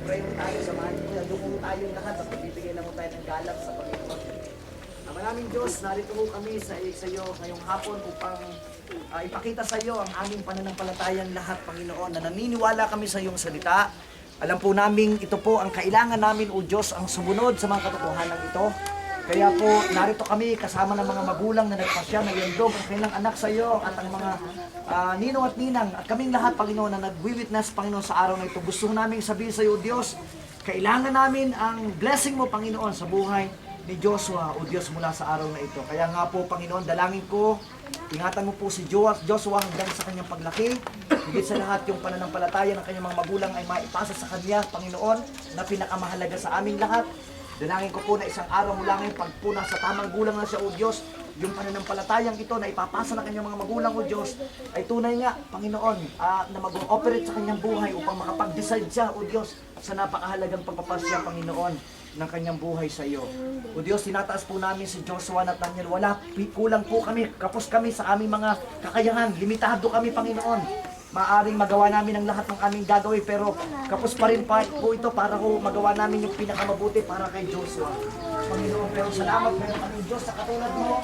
Pray mo tayo, samahan mo yan. Doon mo tayong lahat at magbibigay lang mo tayo ng galang sa Panginoon. Maraming Diyos, narito po kami sa iyo ngayong hapon upang ipakita sa iyo ang aming pananampalatayang lahat, Panginoon, na naniniwala kami sa iyong salita. Alam po namin ito po ang kailangan namin, O Diyos, ang sumunod sa mga katotohanan ito. Kaya po, narito kami kasama ng mga magulang na nagpasya na iandog ang kanilang anak sa iyo at ang mga ninong at ninang at kaming lahat, Panginoon, na nag-witness, Panginoon, sa araw na ito. Gusto namin sabihin sa iyo, Diyos, kailangan namin ang blessing mo, Panginoon, sa buhay ni Joshua, O Diyos, mula sa araw na ito. Kaya nga po, Panginoon, dalangin ko, ingatan mo po si Joshua hanggang sa kanyang paglaki. Higit sa lahat, yung pananampalataya ng kanyang mga magulang ay maipasa sa kanya, Panginoon, na pinakamahalaga sa aming lahat. Dalangin ko po na isang araw mula ngayon, pag po nasa tamang gulang na siya, O Diyos, yung pananampalatayang ito na ipapasa ng kanyang mga magulang, O Diyos, ay tunay nga, Panginoon, na mag-ooperate sa kanyang buhay upang makapag-decide siya, O Diyos, sa napakahalagang pagpapasya, Panginoon, ng kanyang buhay sa iyo. O Diyos, tinataas po namin si Joshua at Daniel. Kulang po kami, kapos kami sa aming mga kakayahan. Limitado kami, Panginoon. Maaring magawa namin ang lahat ng aming gagawin, pero kapos pa rin po ito para ko magawa namin yung pinakamabuti para kay Joshua. Panginoon, pero salamat meron kami Diyos sa katulad mo.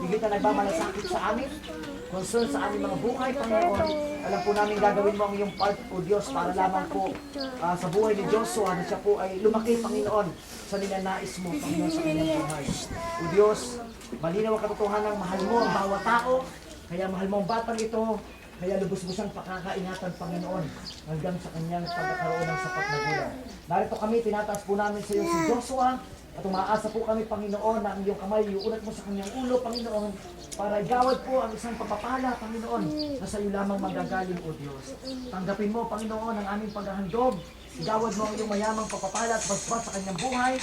Higit na nagmamalasakit sa amin, concern sa aming mga buhay, Panginoon. Alam po namin gagawin mo ang iyong part, O Diyos, para lamang po sa buhay ni Joshua na siya po ay lumaki, Panginoon, sa ninanais mo, Panginoon, sa kanyang buhay. O Diyos, malinaw ang katotohanan, mahal mo ang bawat tao, kaya mahal mo ang batang ito, kaya lubos mo siyang pakakaingatan, Panginoon, hanggang sa kanyang pagkakaroon ng sapat na gulang. Narito kami, tinataas po namin sa iyo si Joshua, at umaasa po kami, Panginoon, na ang iyong kamay iuunat mo sa kanyang ulo, Panginoon, para igawad po ang isang pagpapala, Panginoon, na sa iyo lamang magagaling, O Diyos. Tanggapin mo, Panginoon, ang aming paghahandog. Igawad mo ang iyong mayamang pagpapala at basbas sa kanyang buhay.